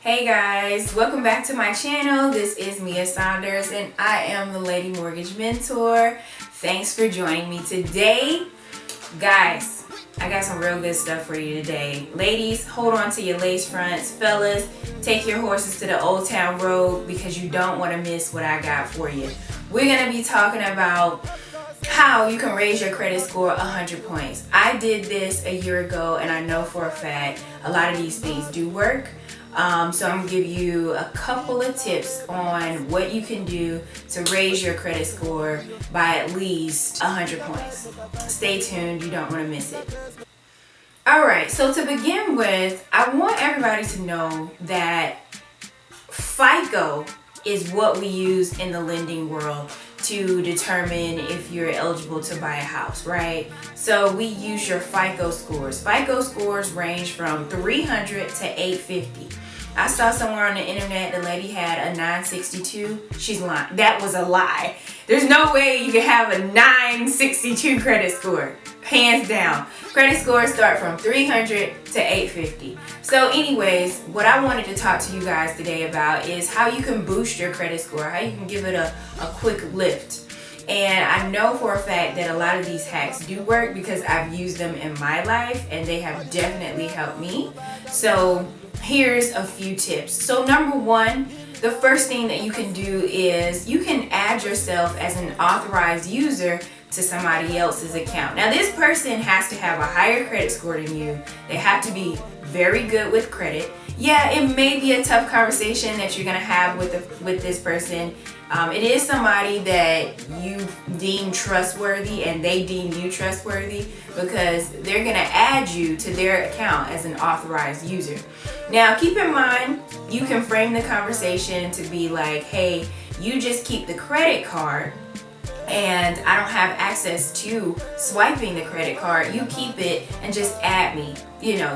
Hey guys, welcome back to my channel. This is Mia Saunders and I am the Lady Mortgage Mentor. Thanks for joining me today. Guys, I got some real good stuff for you today. Ladies, hold on to your lace fronts. Fellas, take your horses to the Old Town Road because you don't want to miss what I got for you. We're going to be talking about how you can raise your credit score 100 points. I did this a year ago and I know for a fact a lot of these things do work. So I'm going to give you a couple of tips on what you can do to raise your credit score by at least 100 points. Stay tuned, you don't want to miss it. Alright, so to begin with, I want everybody to know that FICO is what we use in the lending world to determine if you're eligible to buy a house, right? So we use your FICO scores. FICO scores range from 300 to 850. I saw somewhere on the internet the lady had a 962. She's lying. That was a lie. There's no way you can have a 962 credit score. Hands down. Credit scores start from 300 to 850. So anyways, what I wanted to talk to you guys today about is how you can boost your credit score, how you can give it a quick lift. And I know for a fact that a lot of these hacks do work because I've used them in my life and they have definitely helped me. So here's a few tips. So number one, the first thing that you can do is you can add yourself as an authorized user to somebody else's account. Now this person has to have a higher credit score than you. They have to be very good with credit. Yeah, it may be a tough conversation that you're gonna have with this person. It is somebody that you deem trustworthy and they deem you trustworthy because they're gonna add you to their account as an authorized user. Now keep in mind, you can frame the conversation to be like, hey, you just keep the credit card and I don't have access to swiping the credit card. You keep it and just add me,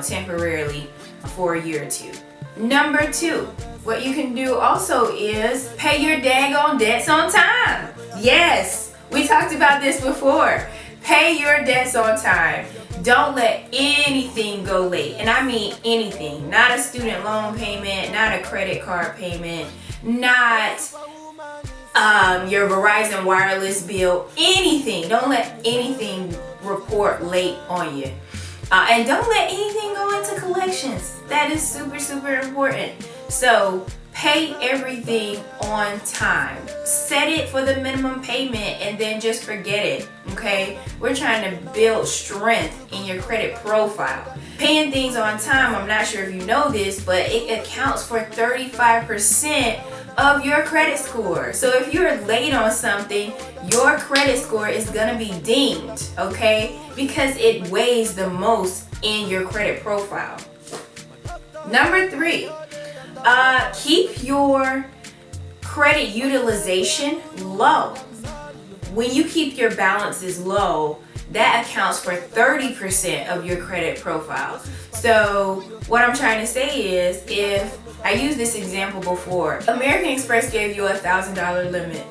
temporarily for a year or two. Number two, what you can do also is pay your daggone debts on time. Yes, we talked about this before. Pay your debts on time. Don't let anything go late. And I mean anything. Not a student loan payment, not a credit card payment, not your Verizon wireless bill, anything. Don't let anything report late on you. And don't let anything go into collections. That is super, super important. So pay everything on time. Set it for the minimum payment and then just forget it, okay? We're trying to build strength in your credit profile. Paying things on time, I'm not sure if you know this, but it accounts for 35% of your credit score. So if you're late on something, your credit score is gonna be dinged, okay? Because it weighs the most in your credit profile. Number three, keep your credit utilization low. When you keep your balances low, that accounts for 30% of your credit profile. So what I'm trying to say is, if I used this example before, American Express gave you a $1,000 limit.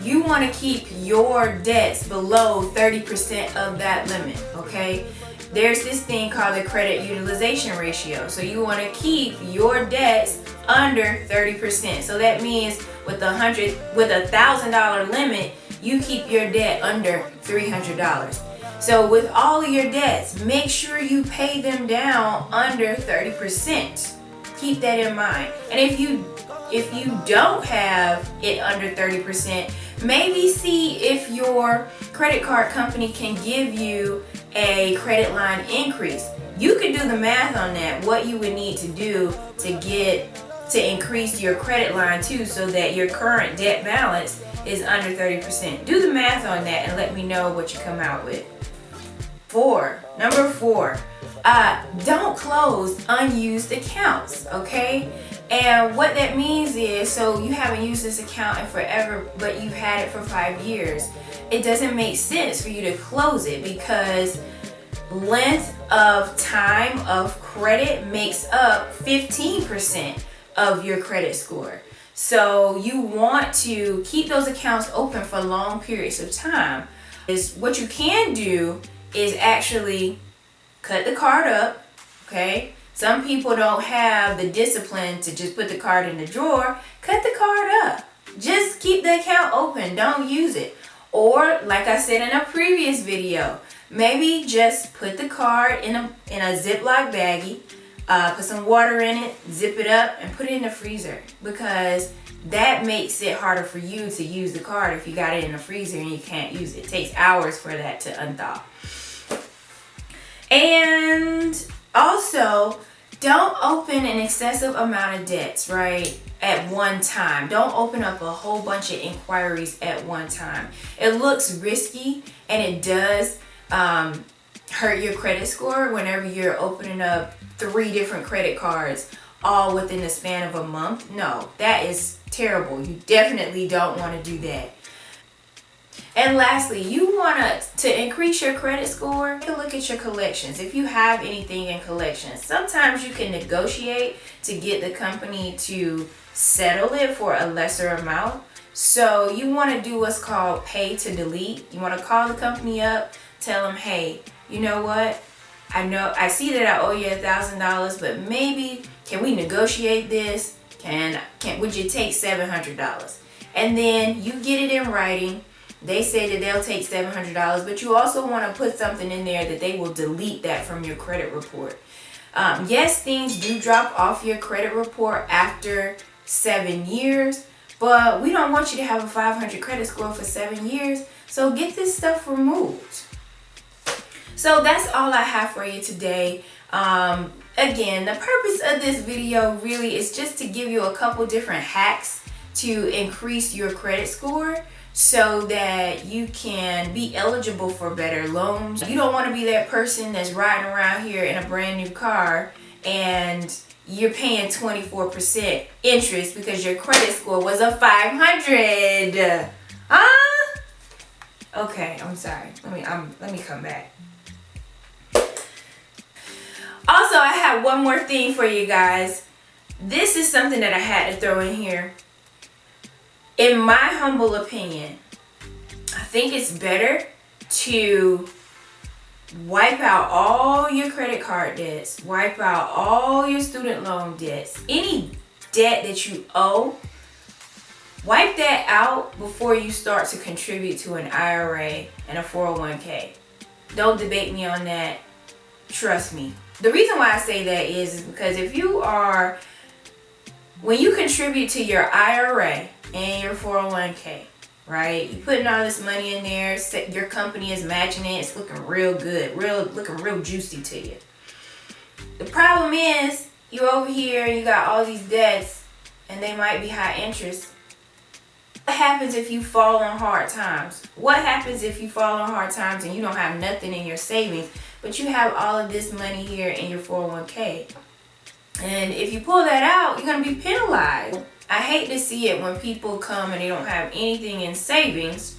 You want to keep your debts below 30% of that limit, okay? There's this thing called the credit utilization ratio. So you want to keep your debts under 30%. So that means with a $1,000 limit, you keep your debt under $300. So with all of your debts, make sure you pay them down under 30%. Keep that in mind. And if you don't have it under 30%, maybe see if your credit card company can give you a credit line increase. You could do the math on that, what you would need to do to increase your credit line too, so that your current debt balance is under 30%. Do the math on that and let me know what you come out with. Number four, don't close unused accounts, okay? And what that means is, so you haven't used this account in forever, but you've had it for 5 years. It doesn't make sense for you to close it because length of time of credit makes up 15% of your credit score. So you want to keep those accounts open for long periods of time. What you can do is actually cut the card up, okay? Some people don't have the discipline to just put the card in the drawer. Cut the card up. Just keep the account open. Don't use it. Or, like I said in a previous video, maybe just put the card in a Ziploc baggie, put some water in it, zip it up, and put it in the freezer, because that makes it harder for you to use the card if you got it in the freezer and you can't use it. It takes hours for that to unthaw. And also, don't open an excessive amount of debts, right, at one time. Don't open up a whole bunch of inquiries at one time. It looks risky, and it does hurt your credit score whenever you're opening up 3 different credit cards all within the span of a month. No, that is terrible. You definitely don't want to do that. And lastly, you want to increase your credit score. Take a look at your collections. If you have anything in collections, sometimes you can negotiate to get the company to settle it for a lesser amount. So you want to do what's called pay to delete. You want to call the company up, tell them, hey, you know what? I see that I owe you $1,000, but maybe can we negotiate this? Would you take $700? And then you get it in writing. They say that they'll take $700, but you also want to put something in there that they will delete that from your credit report. Yes, things do drop off your credit report after 7 years, but we don't want you to have a 500 credit score for 7 years. So get this stuff removed. So that's all I have for you today. Again, the purpose of this video really is just to give you a couple different hacks to increase your credit score, so that you can be eligible for better loans. You don't want to be that person that's riding around here in a brand new car and you're paying 24% interest because your credit score was a 500. Okay, I'm sorry. Let me come back. Also, I have one more thing for you guys. This is something that I had to throw in here. In my humble opinion, I think it's better to wipe out all your credit card debts, wipe out all your student loan debts, any debt that you owe. Wipe that out before you start to contribute to an IRA and a 401k. Don't debate me on that. Trust me. The reason why I say that is because when you contribute to your IRA and your 401k, right? You're putting all this money in there. Your company is matching it. It's looking real good, looking real juicy to you. The problem is you're over here and you got all these debts and they might be high interest. What happens if you fall on hard times? What happens if you fall on hard times and you don't have nothing in your savings, but you have all of this money here in your 401k? And if you pull that out, you're going to be penalized. I hate to see it when people come and they don't have anything in savings,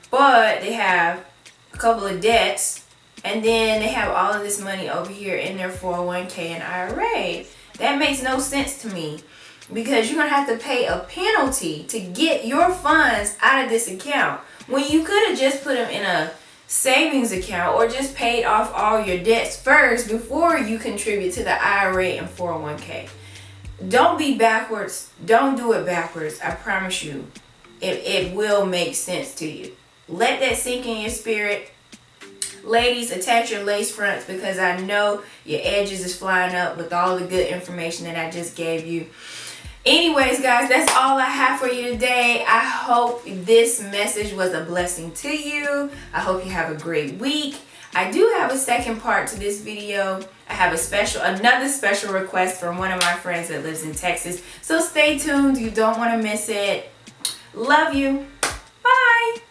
but they have a couple of debts, and then they have all of this money over here in their 401k and IRA. That makes no sense to me, because you're going to have to pay a penalty to get your funds out of this account when you could have just put them in a savings account or just paid off all your debts first before you contribute to the IRA and 401k. Don't be backwards. Don't do it backwards. I promise you, it will make sense to you. Let that sink in your spirit. Ladies, attach your lace fronts, because I know your edges is flying up with all the good information that I just gave you. Anyways, guys, that's all I have for you today. I hope this message was a blessing to you. I hope you have a great week. I do have a second part to this video. I have another special request from one of my friends that lives in Texas. So stay tuned. You don't want to miss it. Love you. Bye.